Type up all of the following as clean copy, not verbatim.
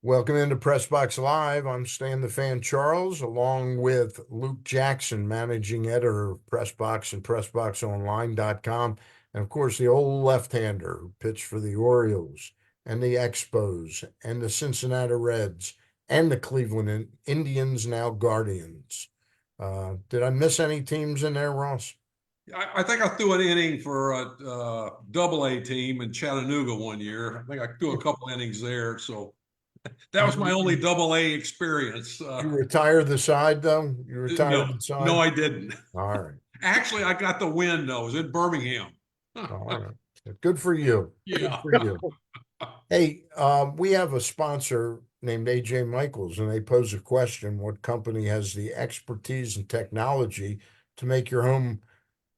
Welcome into Press Box Live. I'm Stan the Fan Charles, along with Luke Jackson, managing editor of Press Box and PressBoxOnline.com. And of course, the old left-hander who pitched for the Orioles and the Expos and the Cincinnati Reds and the Cleveland Indians, now Guardians. Did I miss any teams in there, Ross? I think I threw an inning for a double A team in Chattanooga one year. I think I threw a couple innings there. So that was my only You, double A experience. you retired the side, though? You retired No, the no, side? I didn't. All right. Actually, I got the win, though. It was in Birmingham. All right. Good for you. Good Yeah. for you. Hey, we have a sponsor named AJ Michaels, and they pose a question: what company has the expertise and technology to make your home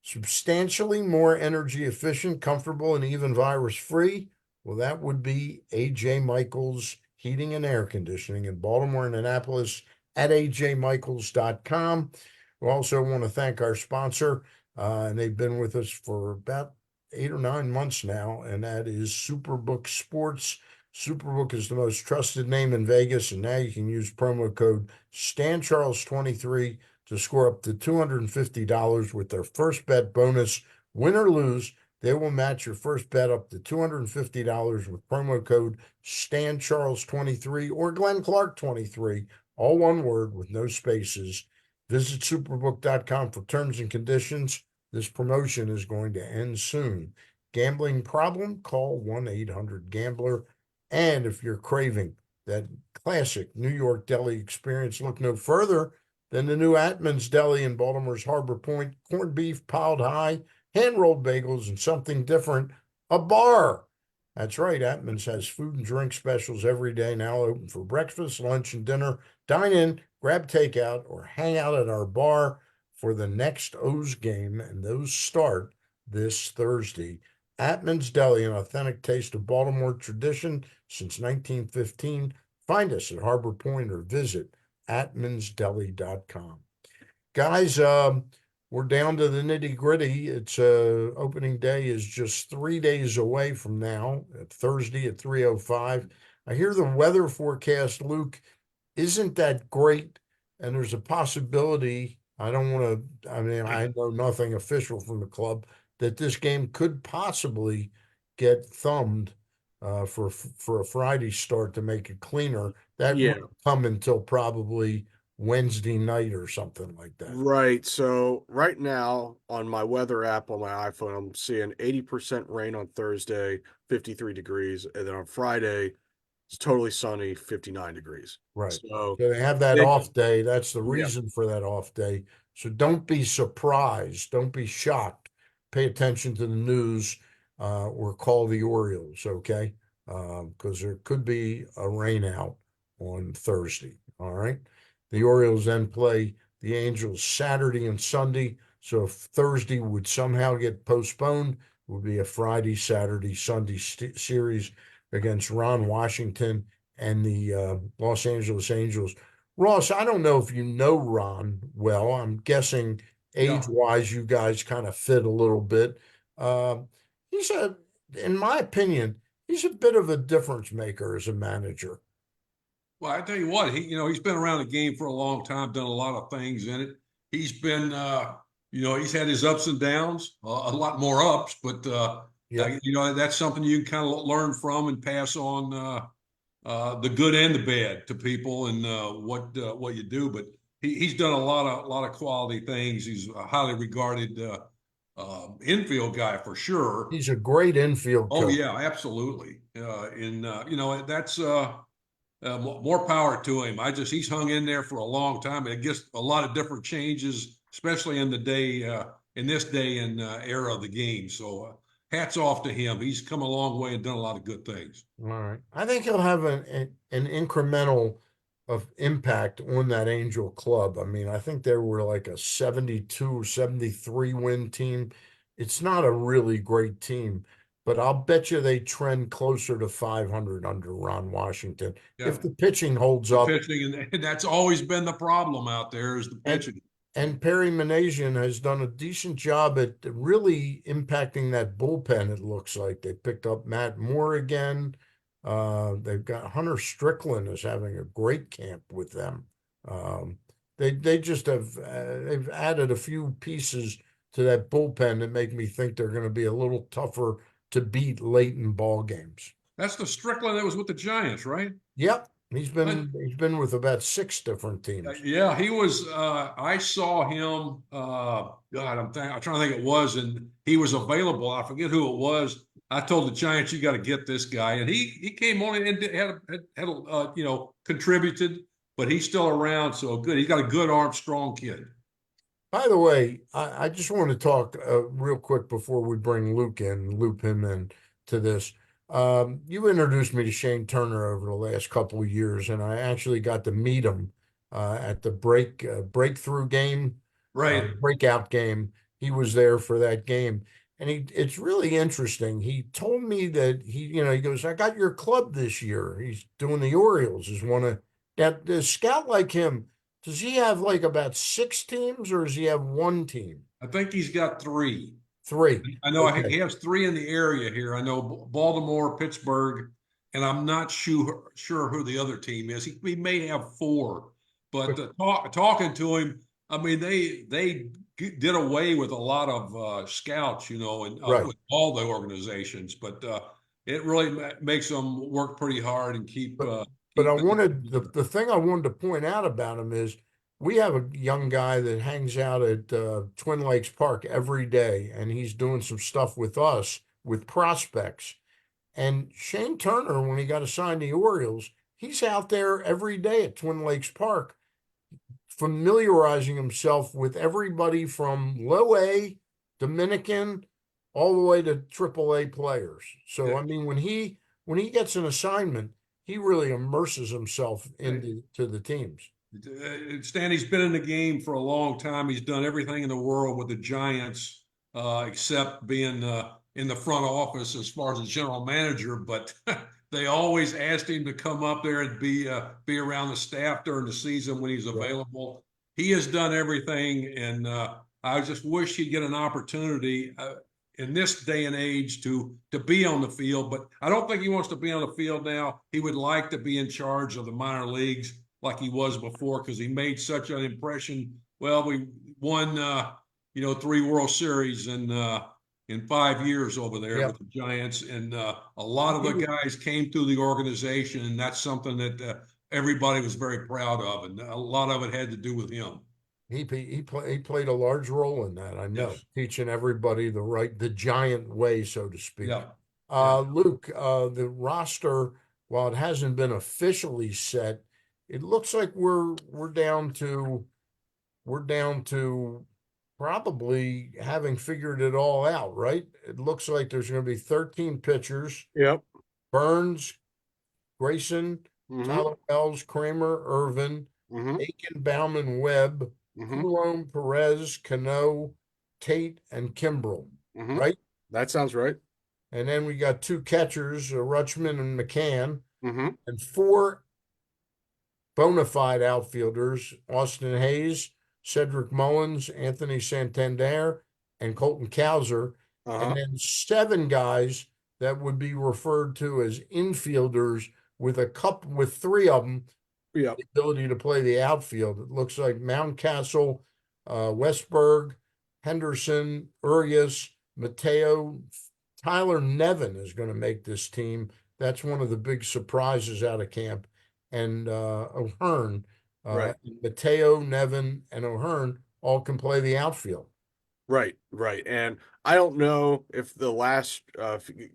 substantially more energy efficient, comfortable, and even virus free? Well, that would be AJ Michaels Heating and Air Conditioning in Baltimore and Annapolis at ajmichaels.com. We also want to thank our sponsor, and they've been with us for about 8 or 9 months now, and that is Superbook Sports. Superbook is the most trusted name in Vegas, and now you can use promo code StanCharles23 to score up to $250 with their first bet bonus. Win or lose, they will match your first bet up to $250 with promo code StanCharles23 or Glenn Clark23, all one word with no spaces. Visit superbook.com for terms and conditions. This promotion is going to end soon. Gambling problem? Call 1-800-GAMBLER. And if you're craving that classic New York deli experience, look no further than the new Atman's Deli in Baltimore's Harbor Point. Corned beef piled high, hand-rolled bagels, and something different, a bar. That's right, Atman's has food and drink specials every day, now open for breakfast, lunch, and dinner. Dine in, grab takeout, or hang out at our bar for the next O's game, and those start this Thursday. Atman's Deli, an authentic taste of Baltimore tradition since 1915. Find us at Harbor Point or visit atmansdeli.com. Guys, we're down to the nitty gritty. It's opening day is just 3 days away from now, at Thursday at 3:05. I hear the weather forecast, Luke, isn't that great, and there's a possibility. I don't want to. I mean, I know nothing official from the club that this game could possibly get thumbed for a Friday start to make it cleaner. That Yeah, won't come until probably Wednesday night or something like that. right. So right now on my weather app on my iPhone, I'm seeing 80% rain on Thursday, 53 degrees, and then on Friday, it's totally sunny, 59 degrees. Right. So So they have that they, off day. That's the yeah, reason for that off day. So don't be surprised. Don't be shocked. Pay attention to the news or call the Orioles, okay? Because there could be a rain out on Thursday. All right. The Orioles then play the Angels Saturday and Sunday. So if Thursday would somehow get postponed, it would be a Friday, Saturday, Sunday series against Ron Washington and the Los Angeles Angels. Ross, I don't know if you know Ron well. I'm guessing Yeah. age-wise, you guys kind of fit a little bit. Uh, he's in my opinion, he's a bit of a difference maker as a manager. Well, I tell you what, he's been around the game for a long time, done a lot of things in it. He's been, he's had his ups and downs, a lot more ups, but Yep. that's something you can kind of learn from and pass on the good and the bad to people and what you do. But he's done a lot of quality things. He's a highly regarded infield guy for sure. He's a great infield Oh coach. yeah, absolutely. And that's more power to him. He's hung in there for a long time. It gets a lot of different changes, especially in this day and era of the game. So hats off to him. He's come a long way and done a lot of good things. All right. I think he'll have an incremental of impact on that Angel club. I mean, I think they were like a 72, 73 win team. It's not a really great team, but I'll bet you they trend closer to 500 under Ron Washington Yeah, if the pitching holds the up. pitching, and that's always been the problem out there is the And pitching. and Perry Manasian has done a decent job at really impacting that bullpen. It looks like they picked up Matt Moore again. They've got Hunter Strickland is having a great camp with them. Um, they just have they've added a few pieces to that bullpen that make me think they're going to be a little tougher to beat late in ball games. That's the Strickland that was with the Giants, right? Yep, I, he's been with about six different teams. yeah, he was. I saw him. God, I'm trying to think. It was, and he was available. I forget who it was. I told the Giants, "You got to get this guy," and he came on and had contributed, but he's still around. So good. He's got a good arm, strong kid. By the way, I just want to talk real quick before we bring Luke in, loop him in to this. You introduced me to Shane Turner over the last couple of years, and I actually got to meet him at the breakthrough game, Right. breakout game. He was there for that game, and it's really interesting. He told me that he goes, I got your club this year. He's doing the Orioles, is one of that the scout like him. Does he have like about six teams or does he have one team? I think he's got three. Three. I know he Okay. has three in the area here. I know Baltimore, Pittsburgh, and I'm not sure who the other team is. He may have four, but talking to him, I mean they did away with a lot of scouts, and Right. with all the organizations, but it really makes them work pretty hard and But but I keep things wanted together. the thing I wanted to point out about him is we have a young guy that hangs out at Twin Lakes Park every day, and he's doing some stuff with us with prospects. And Shane Turner, when he got assigned to the Orioles, he's out there every day at Twin Lakes Park familiarizing himself with everybody from low A, Dominican, all the way to triple A players. So Yeah. I mean, when he gets an assignment, he really immerses himself into to the teams. Stanley's been in the game for a long time. He's done everything in the world with the Giants, except being in the front office as far as the general manager. But they always asked him to come up there and be around the staff during the season when he's Yeah. available. He has done everything, and I just wish he'd get an opportunity in this day and age to be on the field. But I don't think he wants to be on the field now. He would like to be in charge of the minor leagues like he was before because he made such an impression. Well, we won, 3 World Series in 5 years over there Yeah. with the Giants, and a lot of the guys came through the organization, and that's something that everybody was very proud of, and a lot of it had to do with him. He played a large role in that. I know, Yes. teaching everybody the giant way, so to speak. Yeah. Yeah. Luke, the roster, while it hasn't been officially set, it looks like we're down to probably having figured it all out, right? It looks like there's going to be 13 pitchers: Yep. Burns, Grayson, Mm-hmm. Tyler Wells, Kramer, Irvin, Mm-hmm. Aiken, Bauman, Webb, Mm-hmm. Coulomb, Perez, Cano, Tate, and Kimbrell, Mm-hmm. right? That sounds right. And then we got two catchers, Rutschman and McCann, Mm-hmm. and four bona fide outfielders: Austin Hayes, Cedric Mullins, Anthony Santander, and Colton Cowser. And Uh-huh. then seven guys that would be referred to as infielders with three of them Yep. the ability to play the outfield. It looks like Mountcastle, Westberg, Henderson, Urias, Mateo, Tyler Nevin is going to make this team. That's one of the big surprises out of camp. And O'Hearn, Right. Mateo, Nevin, and O'Hearn all can play the outfield. Right, right. And I don't know if the last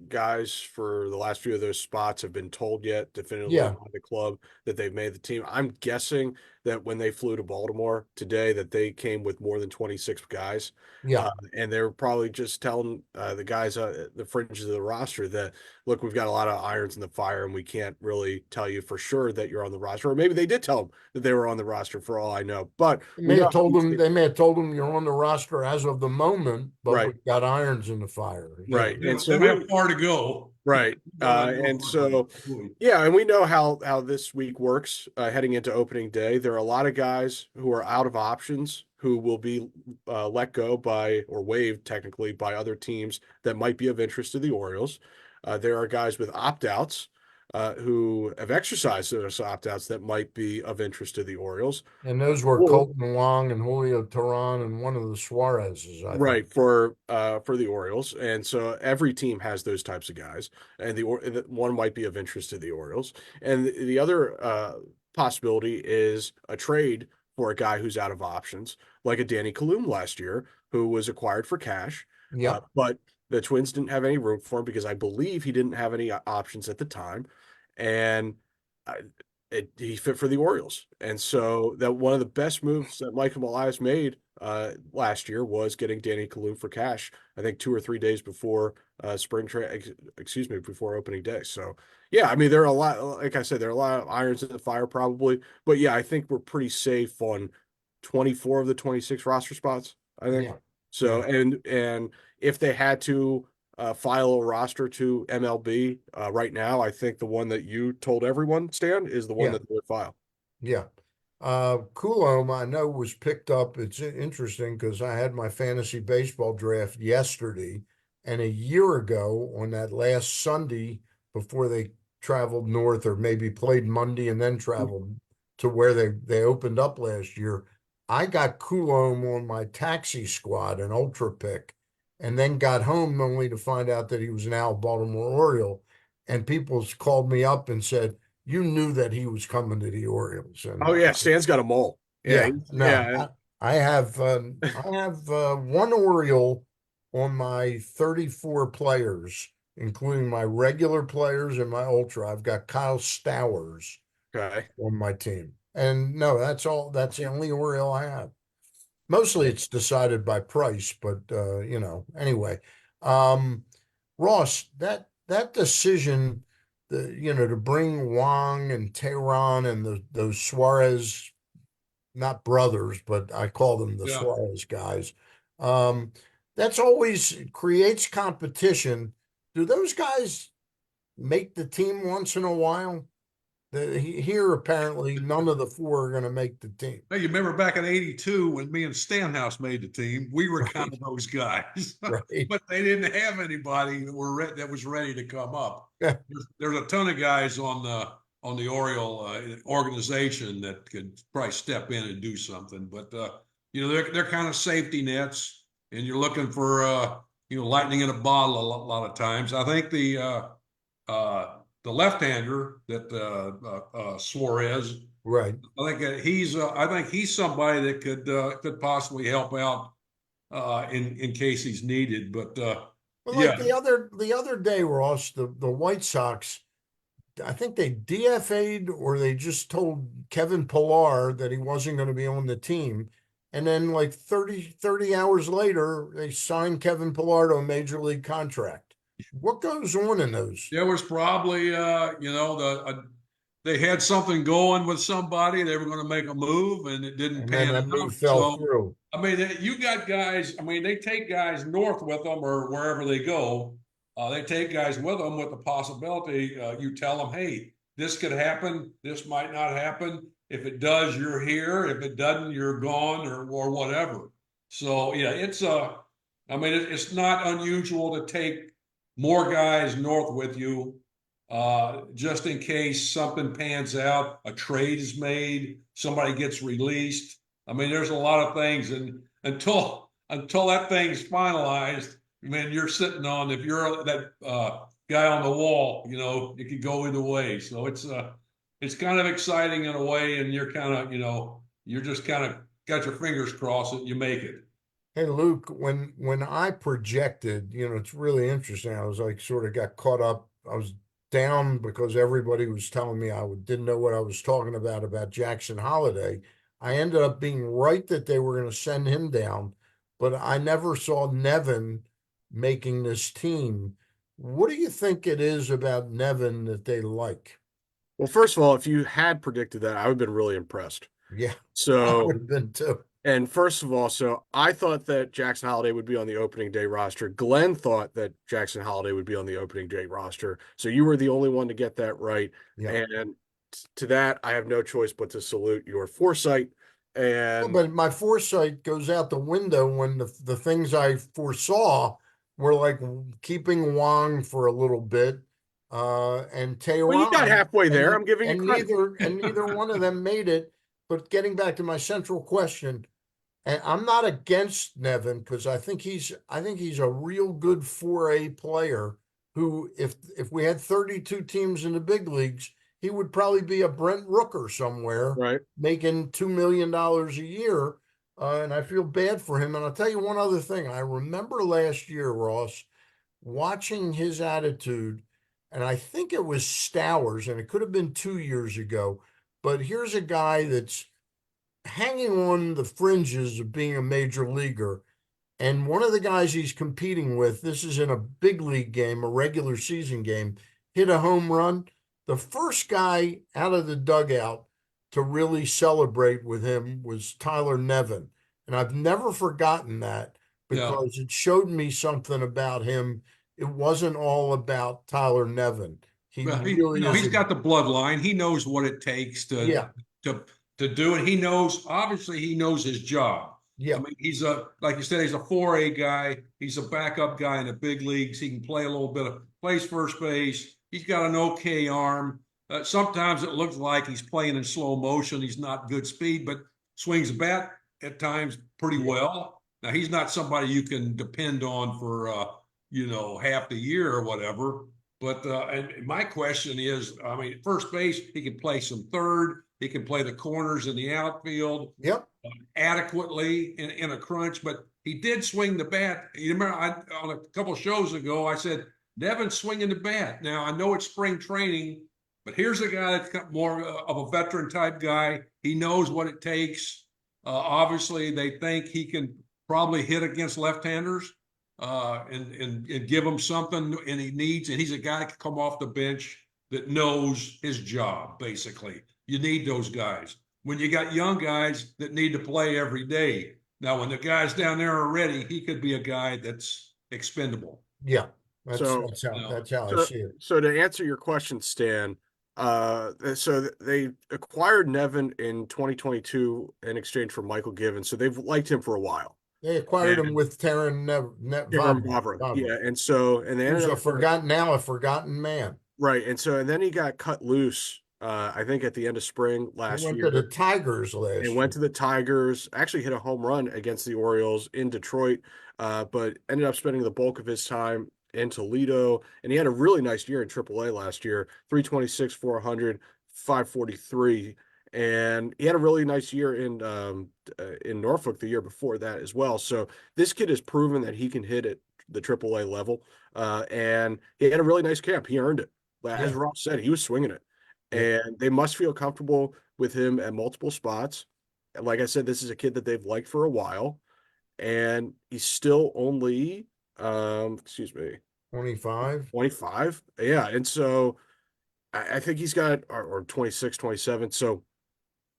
guys for the last few of those spots have been told yet definitively Yeah, by the club that they've made the team. I'm guessing that when they flew to Baltimore today, that they came with more than 26 guys. yeah. And they're probably just telling the guys the fringes of the roster that, look, we've got a lot of irons in the fire and we can't really tell you for sure that you're on the roster. Or maybe they did tell them that they were on the roster for all I know. But we know They may have told him you're on the roster as of the moment, but right. we've got irons in the fire. Right. And so They don't have far to go. right. Don't have no And far to so, go. yeah, and we know how this week works heading into opening day. There are a lot of guys who are out of options who will be let go by or waived technically by other teams that might be of interest to the Orioles. There are guys with opt outs who have exercised those opt-outs that might be of interest to the Orioles. And those were Or Colton Wong and Julio Teheran and one of the Suarez's, I right think. for the Orioles, and so every team has those types of guys, and one might be of interest to the Orioles, and the other possibility is a trade for a guy who's out of options, like a Danny Kalum last year, who was acquired for cash, Yep. but the Twins didn't have any room for him because I believe he didn't have any options at the time, and I, he fit for the Orioles. And so that one of the best moves that Michael Elias made last year was getting Danny Kalum for cash, I think 2 or 3 days before before opening day. So yeah, I mean, there are a lot, like I said, there are a lot of irons in the fire probably, but yeah, I think we're pretty safe on 24 of the 26 roster spots, I think. Yeah. So, Yeah. and if they had to file a roster to MLB right now, I think the one that you told everyone, Stan, is the one Yeah. that they would file. Yeah. Coulomb, I know, was picked up. It's interesting because I had my fantasy baseball draft yesterday, and a year ago on that last Sunday before they traveled north, or maybe played Monday and then traveled to where they opened up last year, I got Coulomb on my taxi squad, an ultra pick, and then got home only to find out that he was now a Baltimore Oriole. And people called me up and said, you knew that he was coming to the Orioles, and Oh yeah, Stan's got a mole. Yeah, yeah, no, yeah. I have one Oriole on my 34 players, including my regular players and my ultra. I've got Kyle Stowers Okay. on my team, and no, that's all. That's the only Oriole I have. Mostly it's decided by price, but anyway. Um, Ross, that decision, to bring Wong and Tehran and those Suarez, not brothers, but I call them the Yeah. Suarez guys. Um, that's always creates competition. Do those guys make the team once in a while? Here, apparently, none of the four are going to make the team. Hey, you remember back in '82 when me and Stanhouse made the team? We were kind Right, of those guys, right. but they didn't have anybody that was ready to come up. Yeah, There's a ton of guys on the Oriole organization that could probably step in and do something, but they're kind of safety nets, and you're looking for lightning in a bottle a lot of times. I think the left-hander that Suarez. right. I think he's somebody that could possibly help out in case he's needed. But But yeah, like the other day, Ross, the White Sox, I think they DFA'd or they just told Kevin Pillar that he wasn't going to be on the team. And then like 30 hours later, they signed Kevin Pillar to a major league contract. What goes on in those? there was probably they had something going with somebody. They were going to make a move, and it didn't And then pan that out. move fell So through. I mean, you got guys. I mean, they take guys north with them or wherever they go. They take guys with them with the possibility. You tell them, hey, this could happen. This might not happen. If it does, you're here. If it doesn't, you're gone or whatever. So yeah, I mean, it's not unusual to take more guys north with you, just in case something pans out, a trade is made, somebody gets released. I mean, there's a lot of things, and until that thing's finalized, I mean, you're sitting on if you're that guy on the wall, it could go either way. So it's kind of exciting in a way, and you're kind of you're just kind of got your fingers crossed that you make it. Hey Luke, when I projected, it's really interesting. I was like sort of got caught up. I was down because everybody was telling me didn't know what I was talking about Jackson Holiday. I ended up being right that they were going to send him down, but I never saw Nevin making this team. What do you think it is about Nevin that they like? Well, first of all, if you had predicted that, I would have been really impressed. Yeah, I So, would have been too. and first of all, so I thought that Jackson Holiday would be on the opening day roster. Glenn thought that Jackson Holiday would be on the opening day roster. So you were the only one to get that right. Yeah. And to that, I have no choice but to salute your foresight. Well, And but my foresight goes out the window when the things I foresaw were like keeping Wong for a little bit and Well, you got Tehran, halfway there. I'm giving you and credit. neither one of them made it. But getting back to my central question, and I'm not against Nevin because I think he's a real good 4A player who, if we had 32 teams in the big leagues, he would probably be a Brent Rooker somewhere Right. making $2 million a year. And I feel bad for him. And I'll tell you one other thing. I remember last year, Ross, watching his attitude, and I think it was Stowers, and it could have been 2 years ago. But here's a guy that's hanging on the fringes of being a major leaguer. And one of the guys he's competing with, this is in a big league game, a regular season game, hit a home run. The first guy out of the dugout to really celebrate with him was Tyler Nevin. And I've never forgotten that Yeah. because it showed me something about him. It wasn't all about Tyler Nevin. He Well, really is he's a, got the bloodline. He knows what it takes yeah, to to do it. He knows, obviously, he knows his job. I yeah, mean, he's like you said, he's a 4A guy. He's a backup guy in the big leagues. He can play a little bit of plays first base. He's got an okay arm. Sometimes it looks like he's playing in slow motion. He's not good speed, but swings the bat at times pretty yeah, well. Now he's not somebody you can depend on for half the year or whatever. But and my question is, I mean, first base, he can play some third. He can play the corners in the outfield yep, adequately in a crunch. But he did swing the bat. You remember on a couple of shows ago, I said, Nevin's swinging the bat. Now, I know it's spring training, but here's a guy that's got more of a veteran type guy. He knows what it takes. Obviously, they think he can probably hit against left-handers and give him something, and he needs. And he's a guy that can come off the bench that knows his job. Basically, you need those guys when you got young guys that need to play every day. Now, when the guys down there are ready, he could be a guy that's expendable. yeah. So, That's how I so, see it. so to answer your question, Stan, so they acquired Nevin in 2022 in exchange for Michael Givens. So they've liked him for a while. They acquired him And with Terran Aaron Vavra, Bavra, yeah. And they who's ended a up forgotten man. right. And then he got cut loose, I think at the end of spring He last went to the year. Tigers And last went year. to the Tigers, actually hit a home run against the Orioles in Detroit, but ended up spending the bulk of his time in Toledo. And he had a really nice year in AAA last year, 326, 400, 543. And he had a really nice year in Norfolk the year before that as well. So this kid has proven that he can hit at the AAA level. And he had a really nice camp. He earned it. As Yeah, Ross said, he was swinging it. yeah, And they must feel comfortable with him at multiple spots. Like I said, this is a kid that they've liked for a while, and he's still only, excuse me, 25. 25. Yeah, and so I think he's got or 26, 27. So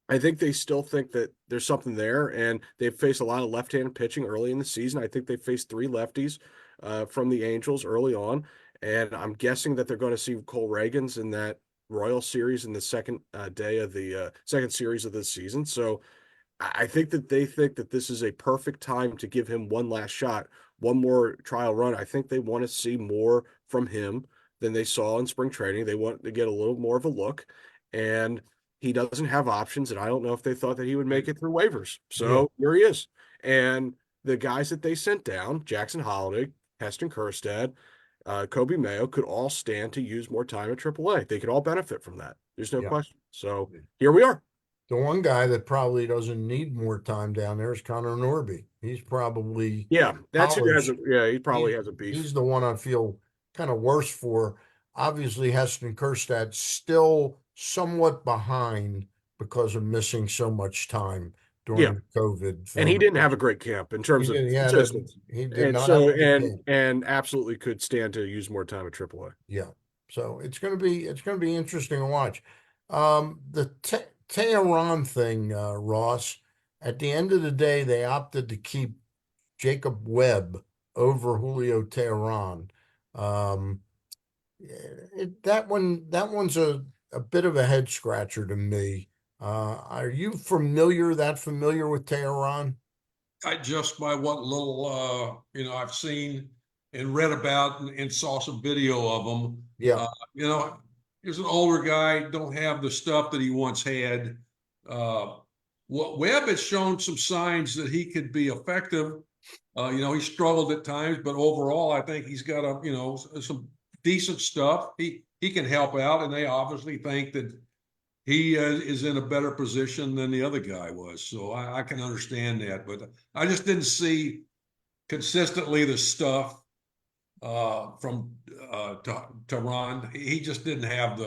I think they still think that there's something there, and they've faced a lot of left-handed pitching early in the season. I think they faced three lefties from the Angels early on, and I'm guessing that they're going to see Cole Reagans in that Royal Series in the second day of the second series of the season. So I think that they think that this is a perfect time to give him one last shot, one more trial run. I think they want to see more from him than they saw in spring training. They want to get a little more of a look, and he doesn't have options. And I don't know if they thought that he would make it through waivers. Yeah, So here he is. And the guys that they sent down, Jackson Holiday, Heston Kjerstad, Kobe Mayo, could all stand to use more time at AAA. They could all benefit from that. There's no yeah. question. So here we are. The one guy that probably doesn't need more time down there is Connor Norby. He's probably Yeah, that's who has polished. a yeah, he probably He, has a beef. he's the one I feel kind of worse for. Obviously, Heston Kjerstad still somewhat behind because of missing so much time Yeah, during the COVID and he thing. didn't have a great camp in He terms of did. consistency. He did And not have so a good game. and absolutely could stand to use more time at AAA. Yeah. So it's gonna be interesting to watch. The Tehran thing, Ross. At the end of the day, they opted to keep Jacob Webb over Julio Tehran. Um, that one's a bit of a head scratcher to me. Are you that familiar with Tehran? I just by what little I've seen, and read about and saw some video of him. Yeah. You know, he's an older guy, don't have the stuff that he once had. Webb has shown some signs that he could be effective. You know, he struggled at times, but overall, I think he's got some decent stuff. He can help out, and they obviously think that he is in a better position than the other guy was. So I can understand that, but I just didn't see consistently the stuff from Ron. He just didn't have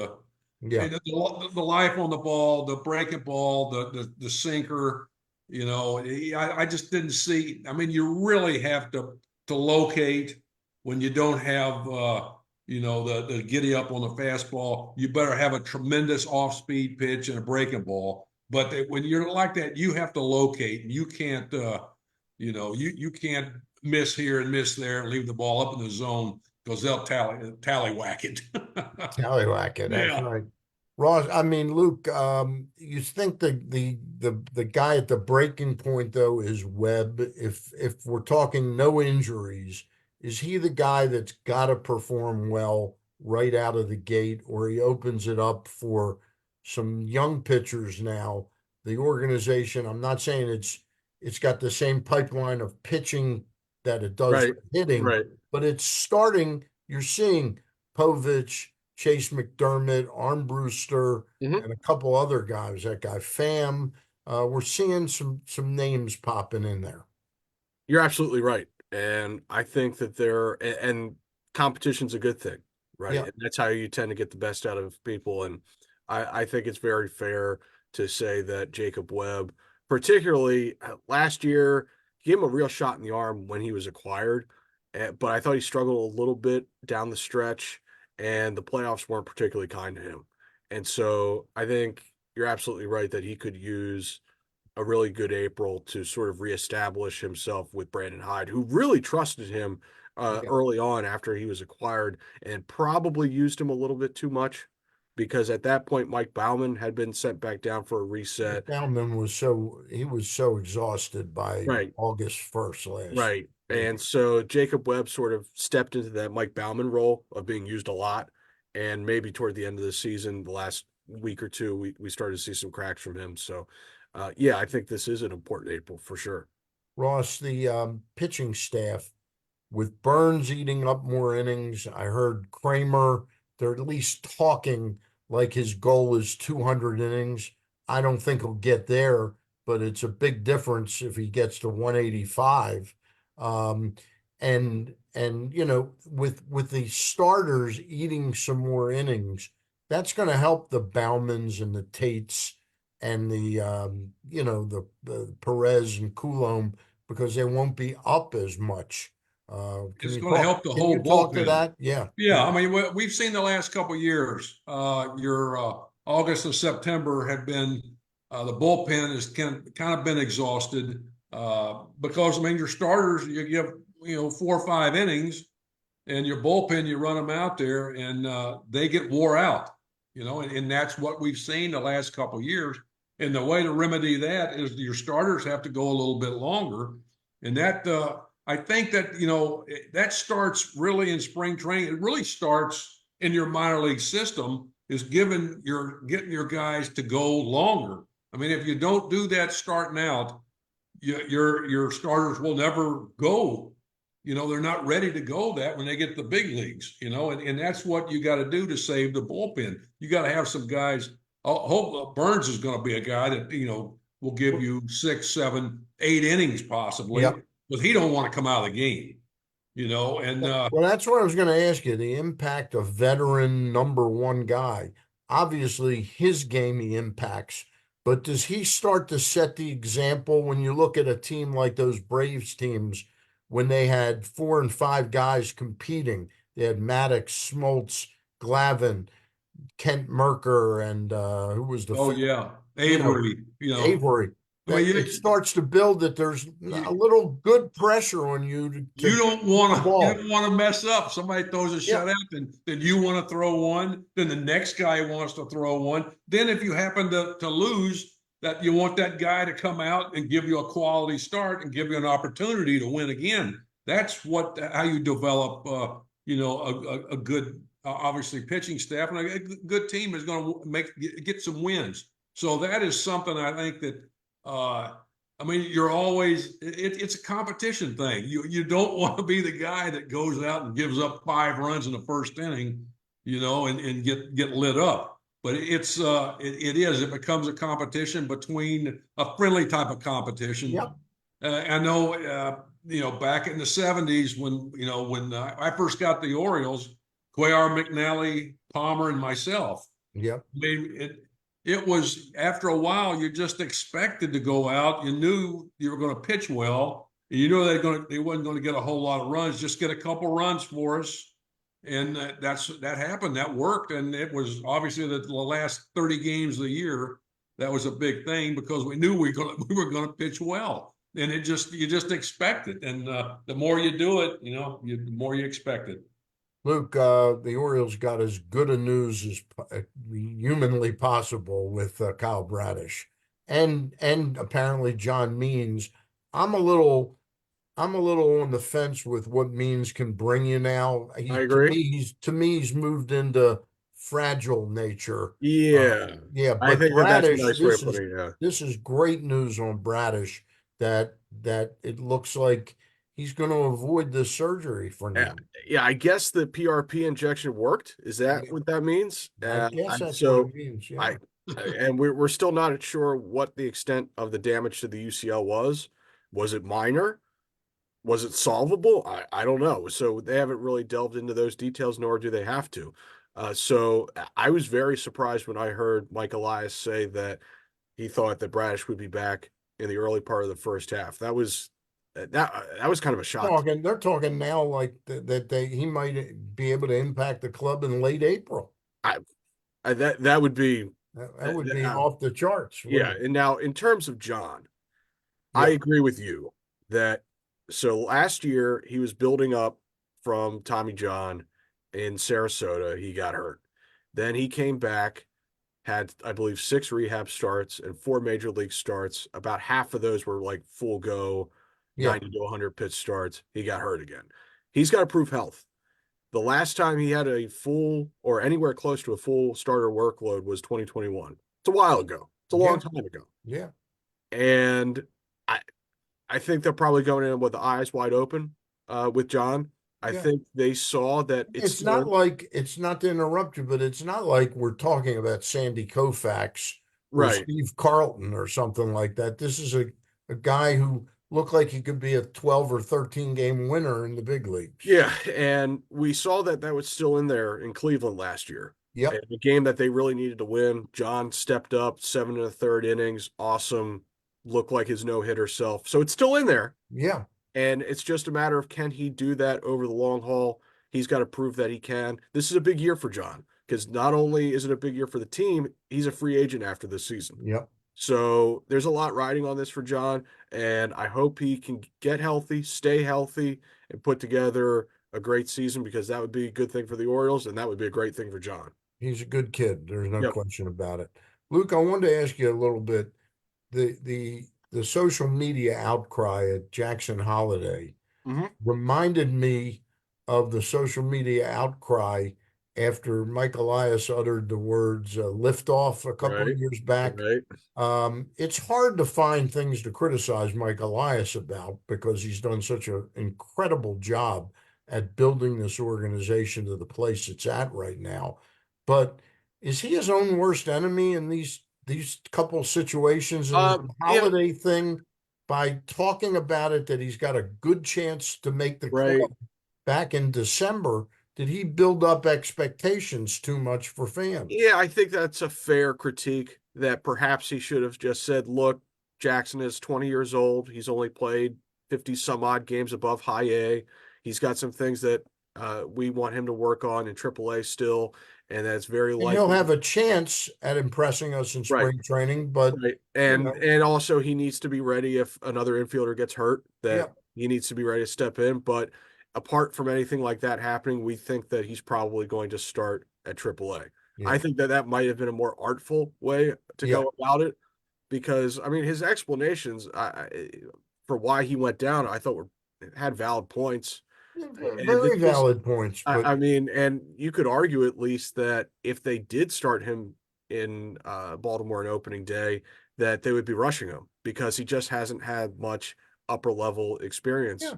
Yeah. the life on the ball, the breaking ball, the sinker. You know, I just didn't see. I mean, you really have to locate when you don't have the giddy up on the fastball. You better have a tremendous off speed pitch and a breaking ball. But when you're like that, you have to locate. You can't you can't miss here and miss there and leave the ball up in the zone because they'll tallywhack it. Tallywhack it. That's Yeah. right. Ross, I mean, Luke, you think the guy at the breaking point though is Webb. If we're talking no injuries, is he the guy that's got to perform well right out of the gate, or he opens it up for some young pitchers now? The organization, I'm not saying it's got the same pipeline of pitching that it does Right. for hitting, Right. but it's starting. You're seeing Povich, Chase McDermott, Armbruster, Mhm. and a couple other guys. That guy Pham. We're seeing some names popping in there. You're absolutely right. And I think that and competition's a good thing, right? Yeah, And that's how you tend to get the best out of people. And I think it's very fair to say that Jacob Webb, particularly last year, gave him a real shot in the arm when he was acquired. But I thought he struggled a little bit down the stretch, and the playoffs weren't particularly kind to him. And so I think you're absolutely right that he could use a really good April to sort of reestablish himself with Brandon Hyde, who really trusted him yeah. early on after he was acquired and probably used him a little bit too much because at that point Mike Bauman had been sent back down for a reset. Bauman was so exhausted by Right, August 1st last right. year. And so Jacob Webb sort of stepped into that Mike Bauman role of being used a lot. And maybe toward the end of the season, the last week or two, we started to see some cracks from him. So, yeah, I think this is an important April for sure. Ross, the pitching staff with Burns eating up more innings. I heard Kramer, they're at least talking like his goal is 200 innings. I don't think he'll get there, but it's a big difference if he gets to 185. Um, and with the starters eating some more innings, that's going to help the Baumans and the Tates and the Perez and Coulomb because they won't be up as much. Can It's you going to talk? help the Can you whole talk to bullpen. that? Yeah. Yeah, I mean, we've seen the last couple of years. Your August and September have been the bullpen has kind of been exhausted because I mean your starters you give 4 or 5 innings, and your bullpen you run them out there and they get wore out. And that's what we've seen the last couple of years. And the way to remedy that is your starters have to go a little bit longer, and that I think that that starts really in spring training. It really starts in your minor league system is getting your guys to go longer. I mean, if you don't do that starting out, your starters will never go. They're not ready to go that when they get to the big leagues. And that's what you got to do to save the bullpen. You got to have some guys. I hope Burns is going to be a guy that will give you 6, 7, 8 innings possibly, Yep. but he don't want to come out of the game. And Well, that's what I was going to ask you. The impact of veteran number one guy. Obviously, his game he impacts, but does he start to set the example when you look at a team like those Braves teams when they had 4 and 5 guys competing? They had Maddox, Smoltz, Glavine, Kent Merker, and who was the oh fifth? yeah, You know, Avery. Avery. I mean, That it starts to build that there's a you, little good pressure on you to You don't keep the want to. You ball. don't want to mess up. Somebody throws a Yeah. shutout, then you want to throw one. Then the next guy wants to throw one. Then if you happen to lose, that you want that guy to come out and give you a quality start and give you an opportunity to win again. That's how you develop, a good, obviously pitching staff, and a good team is going to get some wins. So that is something I think that, I mean, you're always, it's a competition thing. You don't want to be the guy that goes out and gives up 5 runs in the first inning, and get lit up. But it becomes a competition between a friendly type of competition. Yep. I know, back in the 70s when I first got the Orioles, Cuellar, McNally, Palmer, and myself. Yep. I mean, it was after a while you just expected to go out. You knew you were going to pitch well. And you knew they wasn't going to get a whole lot of runs. Just get a couple runs for us, and that happened. That worked, and it was obviously the last 30 games of the year. That was a big thing because we knew we were going to pitch well, and you just expect it. And the more you do it, the more you expect it. Luke, the Orioles got as good a news as humanly possible with Kyle Bradish, and apparently John Means. I'm a little I'm a little on the fence with what Means can bring you now. I agree. To me he's moved into fragile nature. Yeah. Yeah, I but think that that's a Bradish, nice way of putting it. Yeah. this is great news on Bradish that it looks like he's going to avoid this surgery for Yeah, now. yeah, I guess the PRP injection worked. Is that Yeah, what that means? I guess that's what So it means. Yeah. I, and we're still not sure what the extent of the damage to the UCL was. Was it minor? Was it solvable? I don't know. So they haven't really delved into those details, nor do they have to. So I was very surprised when I heard Mike Elias say that he thought that Bradish would be back in the early part of the first half. That was kind of a shock. They're talking now like he might be able to impact the club in late April. I, that would be That would be off the charts, yeah. wouldn't it? And now in terms of John, I Yeah. agree with you that so last year he was building up from Tommy John in Sarasota. He got hurt. Then he came back, had, I believe, 6 rehab starts and 4 major league starts. About half of those were like full go, Yeah. 90 to 100 pitch starts. He got hurt again. He's got to prove health. The last time he had a full or anywhere close to a full starter workload was 2021. It's a while ago. It's a long Yeah. time ago. Yeah. And I I think they're probably going in with the eyes wide open with John. I Yeah. think they saw that It's not like, it's not to interrupt you, but it's not like we're talking about Sandy Koufax or right. Steve Carlton or something like that. This is a guy who looked like he could be a 12 or 13 game winner in the big leagues. Yeah, and we saw that that was still in there in Cleveland last year. And Yep. the game that they really needed to win, John stepped up 7 1/3 innings, awesome, looked like his no-hitter self. So it's still in there. Yeah. And it's just a matter of can he do that over the long haul? He's got to prove that he can. This is a big year for John because not only is it a big year for the team, he's a free agent after this season. Yep. So there's a lot riding on this for John, and I hope he can get healthy, stay healthy, and put together a great season because that would be a good thing for the Orioles, and that would be a great thing for John. He's a good kid. There's no Yep. question about it. Luke, I wanted to ask you a little bit. The social media outcry at Jackson Holiday Mm-hmm. reminded me of the social media outcry after Mike Elias uttered the words liftoff a couple Right. of years back. Right. It's hard to find things to criticize Mike Elias about because he's done such an incredible job at building this organization to the place it's at right now. But is he his own worst enemy in these couple situations and the Yeah. holiday thing by talking about it that he's got a good chance to make the Right. club back in December? Did he build up expectations too much for fans? Yeah, I think that's a fair critique that perhaps he should have just said, look, Jackson is 20 years old. He's only played 50 some odd games above high A. He's got some things that we want him to work on in AAA still, and that's very And he'll likely. have a chance at impressing us in Right. spring training, but Right. you know, And also he needs to be ready if another infielder gets hurt, that yeah, he needs to be ready to step in. But apart from anything like that happening, we think that he's probably going to start at AAA. yeah, I think that that might have been a more artful way to yeah, go about it because I mean his explanations for why he went down I thought were had valid points. And this Very was, valid points, but I mean, and you could argue at least that if they did start him in Baltimore on opening day, that they would be rushing him because he just hasn't had much upper level experience. yeah,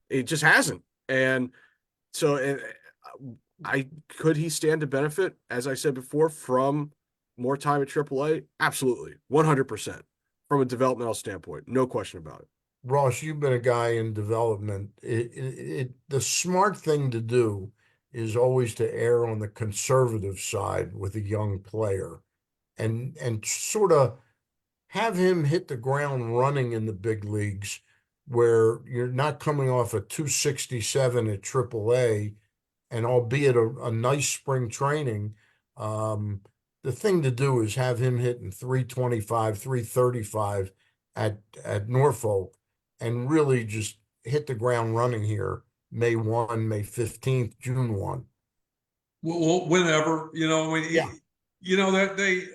It just hasn't. And so I could he stand to benefit, as I said before, from more time at AAA? Absolutely, 100% from a developmental standpoint, no question about it. Ross, you've been a guy in development. The smart thing to do is always to err on the conservative side with a young player and sort of have him hit the ground running in the big leagues where you're not coming off a 267 at AAA and albeit a nice spring training, um, the thing to do is have him hitting 325, 335 at Norfolk and really just hit the ground running here May 1, May 15th, June 1. Well, whenever, I mean, Yeah. that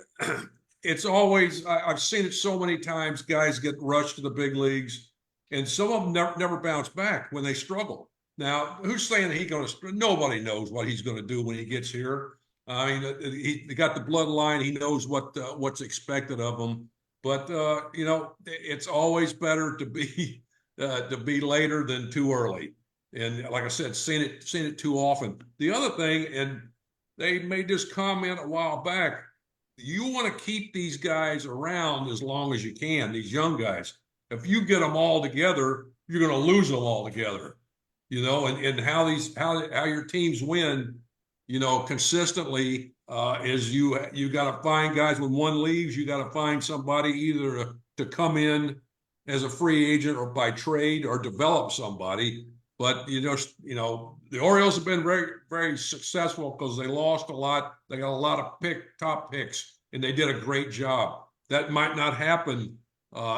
it's always, I've seen it so many times, guys get rushed to the big leagues, and some of them never bounce back when they struggle. Now, who's saying that nobody knows what he's going to do when he gets here. I mean, he got the bloodline. He knows what's expected of him. But, it's always better to be later than too early. And like I said, seen it too often. The other thing, and they made this comment a while back, you want to keep these guys around as long as you can, these young guys. If you get them all together, you're going to lose them all together. And how your teams win, consistently is you got to find guys when one leaves, you got to find somebody either to come in as a free agent or by trade or develop somebody. But the Orioles have been very, very successful because they lost a lot. They got a lot of top picks, and they did a great job. That might not happen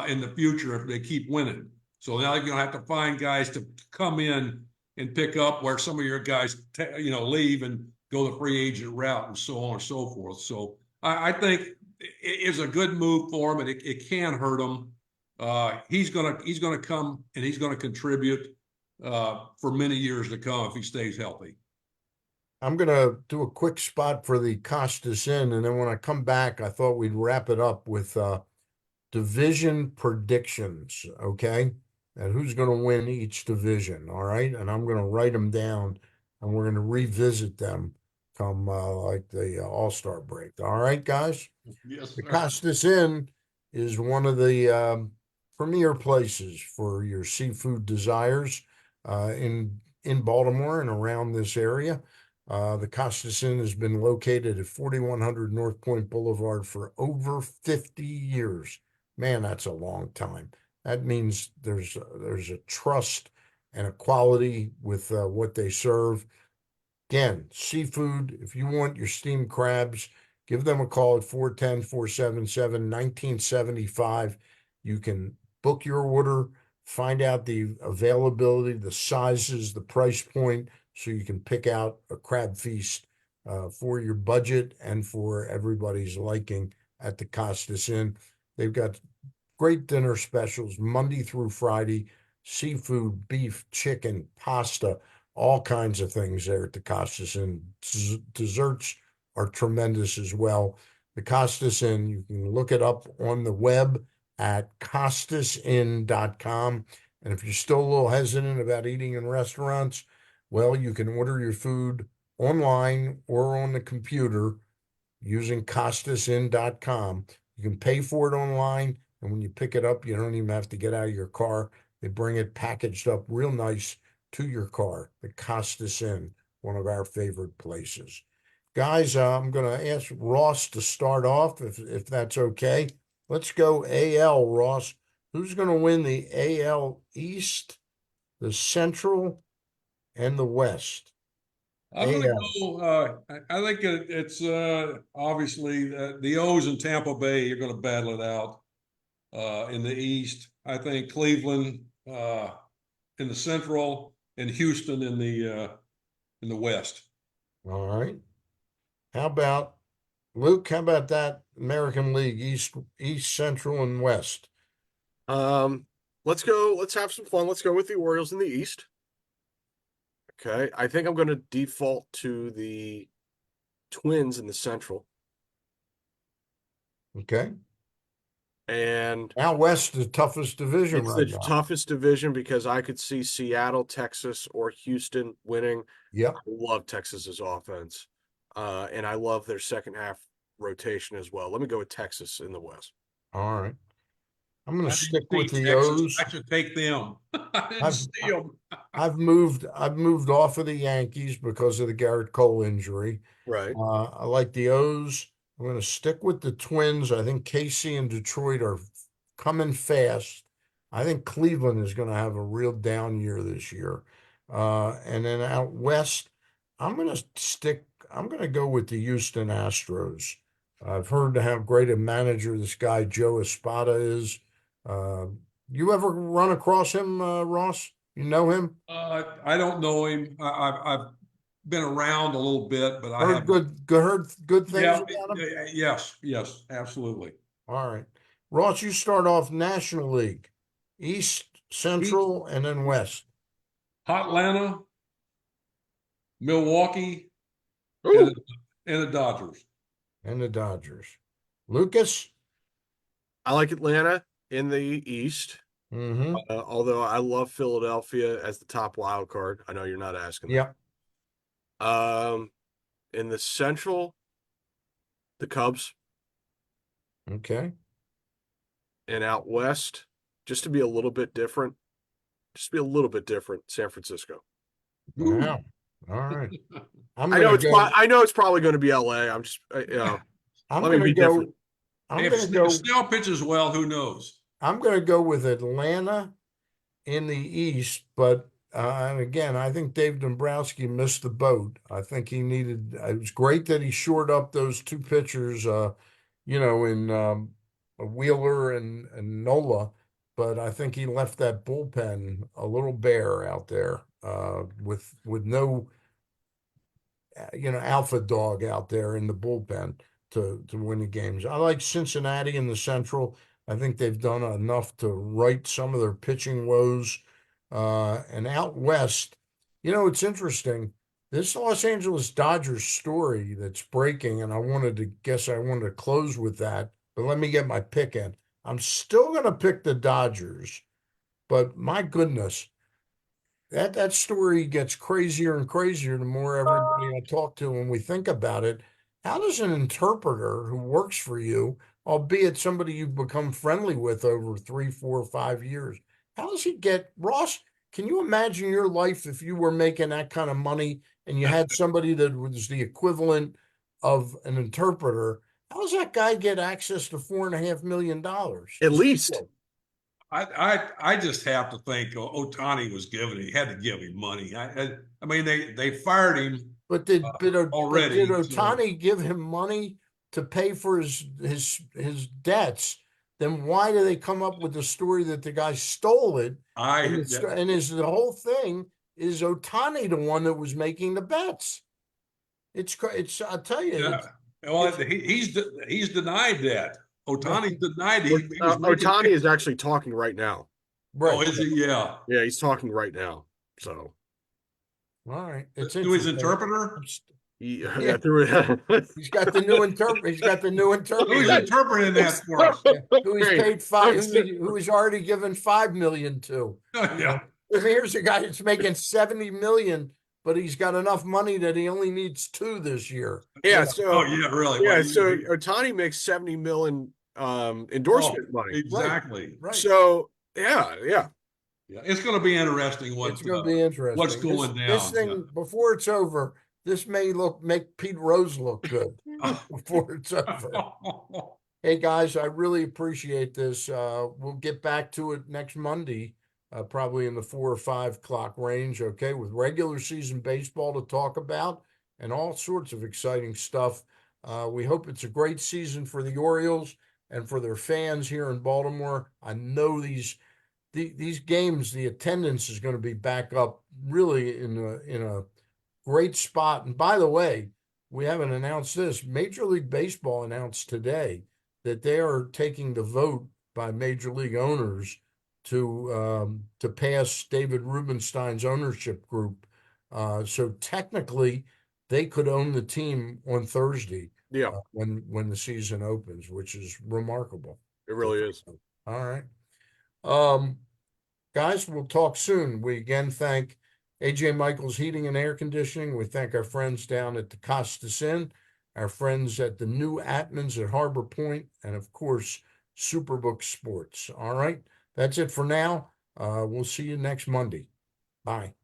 in the future if they keep winning. So now you're going to have to find guys to come in and pick up where some of your guys, leave and go the free agent route and so on and so forth. So I think it is a good move for him, and it can hurt him. He's gonna come and he's gonna contribute for many years to come if he stays healthy. I'm going to do a quick spot for the Costas Inn, and then when I come back, I thought we'd wrap it up with division predictions, okay? And who's going to win each division, all right? And I'm going to write them down, and we're going to revisit them come like the All-Star break. All right, guys? Yes, The sir. Costas Inn is one of the premier places for your seafood desires in Baltimore and around this area. The Costas Inn has been located at 4100 North Point Boulevard for over 50 years. Man, that's a long time. That means there's a trust and a quality with what they serve. Again, seafood, if you want your steamed crabs, give them a call at 410-477-1975. You can book your order, find out the availability, the sizes, the price point, so you can pick out a crab feast for your budget and for everybody's liking at the Costas Inn. They've got great dinner specials Monday through Friday, seafood, beef, chicken, pasta, all kinds of things there at the Costas Inn. Desserts are tremendous as well. The Costas Inn, you can look it up on the web at costasinn.com. And if you're still a little hesitant about eating in restaurants, well, you can order your food online or on the computer using costasinn.com. You can pay for it online, and when you pick it up, you don't even have to get out of your car. They bring it packaged up real nice to your car. The Costas Inn, one of our favorite places. Guys, I'm going to ask Ross to start off, if that's okay. Let's go AL, Ross. Who's going to win the AL East, the Central, and the West? I'm going to AL. go. I think it's obviously the O's in Tampa Bay are going to battle it out in the East. I think Cleveland in the Central and Houston in the West. All right. How about Luke? How about that American League East, Central, and West? Um, let's go. Let's have some fun. Let's go with the Orioles in the East. Okay. I think I'm going to default to the Twins in the Central. Okay. And Out West, the toughest division it's right the now. toughest division because I could see Seattle, Texas, or Houston winning. Yep. I love Texas's offense. And I love their second half rotation as well. Let me go with Texas in the West. All right. I'm going I to didn't stick with see the Texas. O's. I should take them. I didn't I've see them. I've moved off of the Yankees because of the Garrett Cole injury. Right. I like the O's. I'm going to stick with the Twins. I think KC and Detroit are coming fast. I think Cleveland is going to have a real down year this year. And then out west, I'm going to go with the Houston Astros. I've heard to how great a manager this guy Joe Espada is. Uh, you ever run across him, Ross? You know him? I don't know him. I've been around a little bit, but I Heard haven't. good things Yeah, about him? yes, absolutely. All right. Ross, you start off National League, East, East, Central, and then West, Atlanta, Milwaukee, Ooh, and and the Dodgers. and the Dodgers. Lucas? I like Atlanta in the East. Mm-hmm. Although I love Philadelphia as the top wild card. I know you're not asking that. Yep. In the Central, the Cubs, Okay. and out West, just to be a little bit different, San Francisco. Wow. All right. I'm I gonna know it's go. I know it's probably going to be LA. I'm just I'm let me gonna be different. go. I'm If gonna go. Snell pitches well, who knows? I'm gonna go with Atlanta in the East, but and again, I think Dave Dombrowski missed the boat. I think he needed. It was great that he shored up those two pitchers, in Wheeler and Nola, but I think he left that bullpen a little bare out there with no alpha dog out there in the bullpen to win the games. I like Cincinnati in the Central. I think they've done enough to right some of their pitching woes. And out west, it's interesting. This Los Angeles Dodgers story that's breaking, and I wanted to close with that, but let me get my pick in. I'm still going to pick the Dodgers, but my goodness, that story gets crazier and crazier the more everybody I talk to when we think about it. How does an interpreter who works for you, albeit somebody you've become friendly with over 3, 4, 5 years, how does he get Ross? Can you imagine your life if you were making that kind of money and you had somebody that was the equivalent of an interpreter? How does that guy get access to $4.5 million? At least. I just have to think Otani was giving. He had to give him money. I mean they fired him But did already. So Otani give him money to pay for his debts? Then why do they come up with the story that the guy stole it? I And the whole thing is Otani the one that was making the bets? It's I'll tell you. yeah. Well, he's denied that. Otani denied he was making. Otani is actually talking right now. Oh, Right. is he? Yeah. Yeah, he's talking right now. So All right. It's To his interesting. interpreter. Yeah. through He's got the new interpreter. He's got the new Who's interpreter. interpreting that for us? Who he's paid who he's already given $5 million to. Yeah. Here's a guy that's making 70 million, but he's got enough money that he only needs 2 this year. Yeah, Oh yeah, really. yeah, Well, so Otani makes 70 million endorsement money. Exactly. Right. So yeah. Yeah, it's going to be interesting. It's going to be interesting. What's going This down? thing before it's over, this may make Pete Rose look good before it's over. Hey guys, I really appreciate this. We'll get back to it next Monday, probably in the 4 or 5 o'clock range. Okay, with regular season baseball to talk about and all sorts of exciting stuff. We hope it's a great season for the Orioles and for their fans here in Baltimore. I know these games, the attendance is going to be back up really in a great spot. And by the way, we haven't announced this. Major League Baseball announced today that they are taking the vote by major league owners to pass David Rubenstein's ownership group. So technically, they could own the team on Thursday Yeah, when the season opens, which is remarkable. it really is. All right. Um, Guys, we'll talk soon. We again thank AJ Michaels Heating and Air Conditioning. We thank our friends down at the Costas Inn, our friends at the New Atmans at Harbor Point, and of course, Superbook Sports. All right. That's it for now. We'll see you next Monday. Bye.